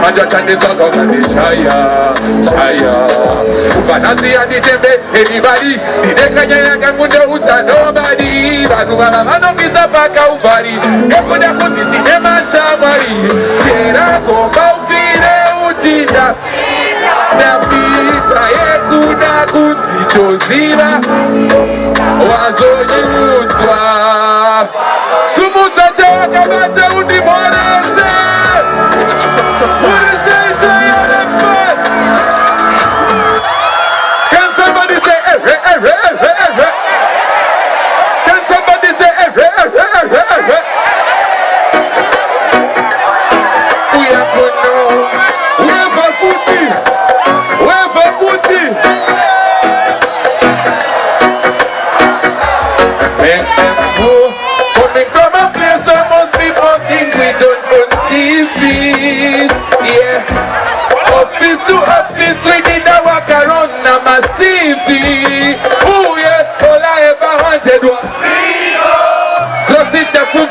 Manja chande talk and they shy. Ufanasi and the tembe, anybody. The dekanya yaka munde uta nobody. Banu baba mano kisa paka uvari. Ekuda kutiti ema shamari. Chera komba ufire utinda. Na pita yekuna kuzichozira. Wazonyutwa. Sumuta chawaka bata undimonese.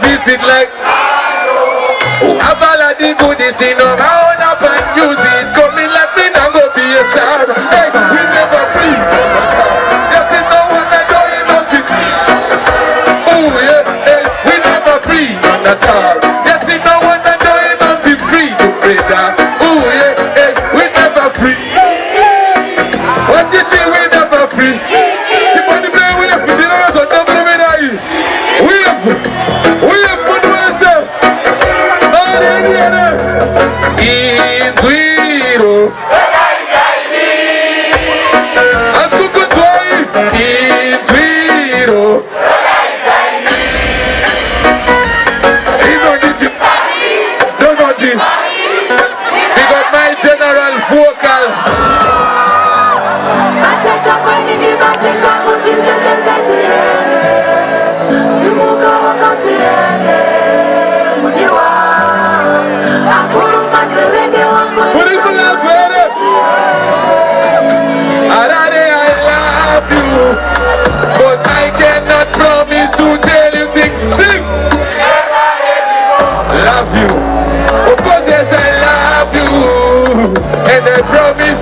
Visit like Avala the goodies in our own up and use it. Come in like me and go be a star. Hey, we never free. Yes, no one that doing nothing. Oh yeah, hey, we never free on the tar. Yes, no one that doing nothing free to pray that. Oh yeah, hey, we never free. What did you we never free? Chipani play with us, we did not so double medai. We have put ourselves on any other. It's Wiro. As good to it's Wiro. Don't know it. We got my general vocal. But I cannot promise to tell you things. Sing! Love you. Of course, yes, I love you. And I promise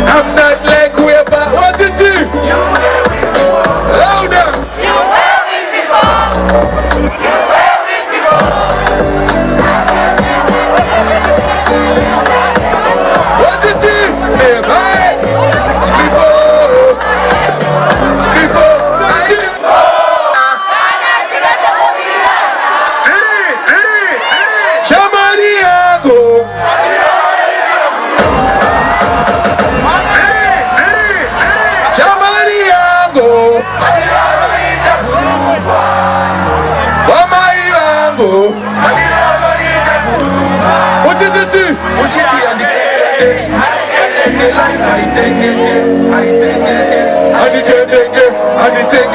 I'm not like whoever. What did you? You were with before. Louder! You were with before. You were with before. What did you? Never. What is it?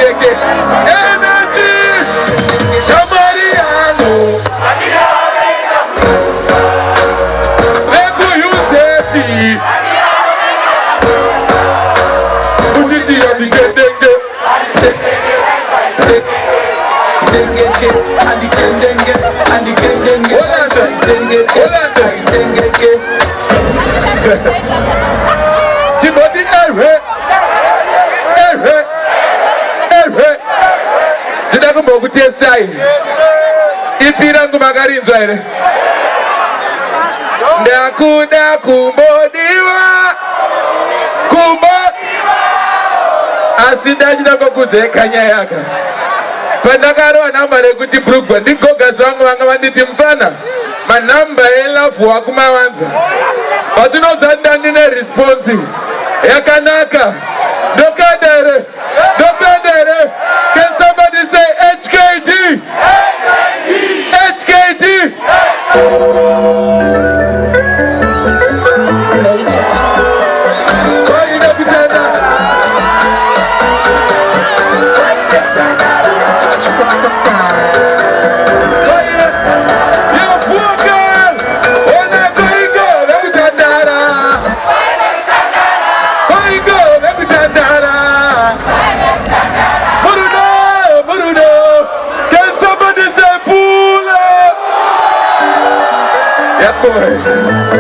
Energy! Somebody I know. Where could you say? What is Timothy Ndinakumba kutesta hii. Ipira ngumagarinzwa ere. Ndakuda kumbodiwa. Asinda kukuzeka nyayaka. Pandakaro namba rekuti Brugwa ndigoga zvangu vanga vanditi mfana manamba elafu wakumavanza patinozanda ndine response yakanaka dokadere can somebody say HKD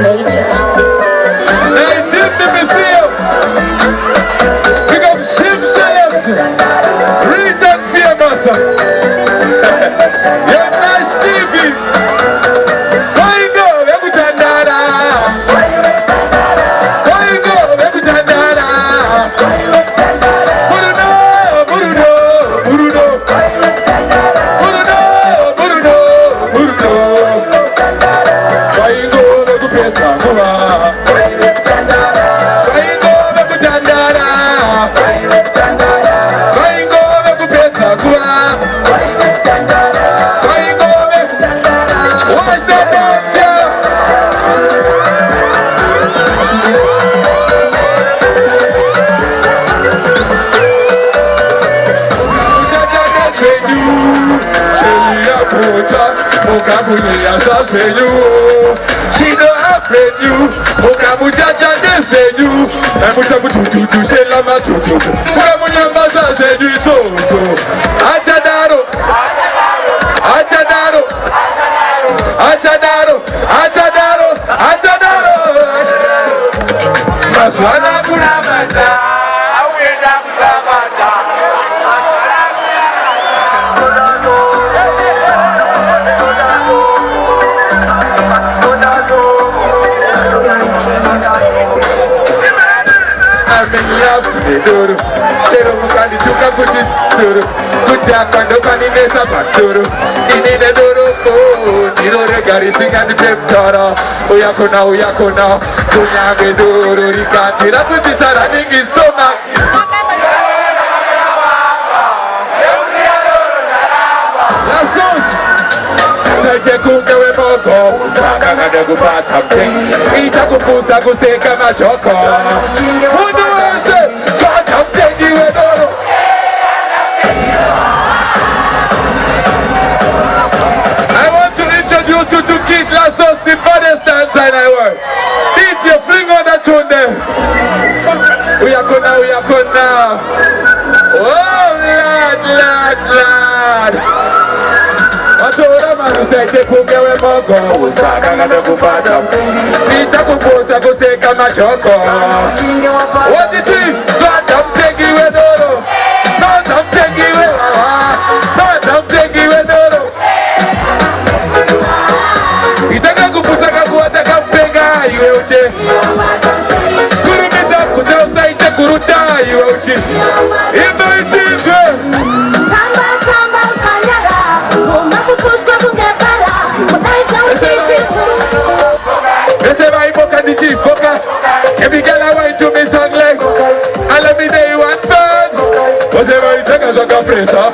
Major. Rich and famous. You're Nash TV. Why go, Bekutandara? Why go, Bekutandara? Buruno, Buruno, Buruno. Buruno, Buruno, Buruno. Why go, Bekutandara? She don't have you. Okamujaja de seju. Emujabututu she lama tutu. Okamunyamaza seju so. Atadaro. Atadaro. Atadaro. Atadaro. Atadaro. Maswana kuna mata. Awenda kusamata. Doro, sero mukani chuka kudis suru, kuja kwando kani nesa baksuru, ini ne doro ko, niro re gari singani peptara, uyakona, kunya ge doro rikati rakuti sara ningi stomach. La sauce. Sente kumbe we moko, usaka ngade kupata mtengi, ita kupusa kuseka machoko. Mundu wese, pata mtengi we doro. I want to introduce you to Kid Lassos, the baddest dancer in the world. DJ, fling on that tune there. Uyakona. Oh, lad. Atora manu sente kugewe mogo, usaka ngade kupata mtengi, ita kupusa kuseka machoko. What is it? Pata mtengi we doro. Pata mtengi we wawa. Pata mtengi we doro. Itaka kupusaka kuwataka mpenga iwe uche. Kurumita kutausa ite kuruta iwe uche. Indo itinze. Tamba usanyara. Umatu pushka kungebara. Mudaita uchiti. Ese va ipoka di chipoka. Every girl I want to me song like. And let me day one bird. Whatever is a pressure.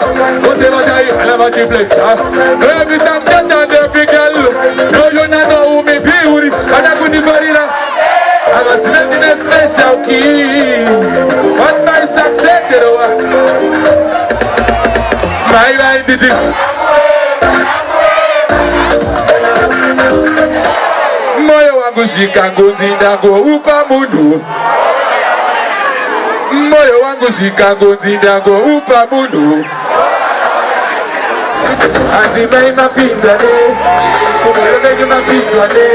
Whatever I love to flex. Every time that every girl. No, you not know who me beauty. And I couldn't believe it. I was living a special key. What my success, you know. My life did it. Moyo wangu shika ngozi ndango upa mundu. Moyo wangu shika ngozi ndango upa mundu. Azima imapindane, kumero venyu mapindane,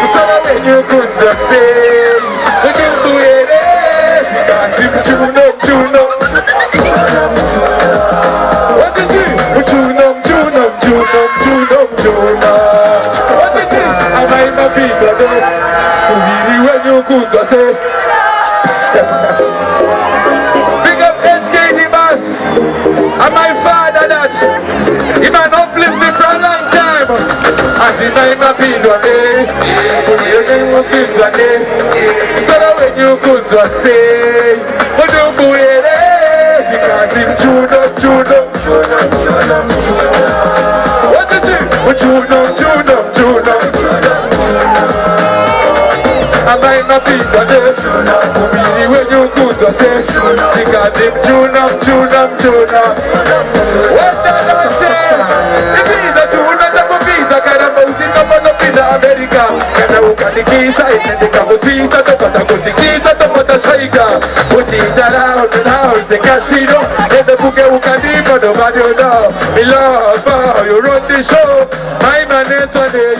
usama venyu kunzase, ukimbuere, shika mchuno. What did you? Mchuno. What did you? Ama imapindane, kumiri venyu kunzase. Big up HK Nibas, and my father that. He man uplift me for a long time. And the time I feel one day, you could one day. So that when you could say, but don't go away. She can't sing tune up. What the tune? Tune up. And I might be one day. When you could say, she can't sing tune up. What's that I say? America, kana ukanikisa inendeka kutisa topata kutikisa topata shaika utitara house casino ende kuke ukandiko nobody know me love how you run the show my man Anthony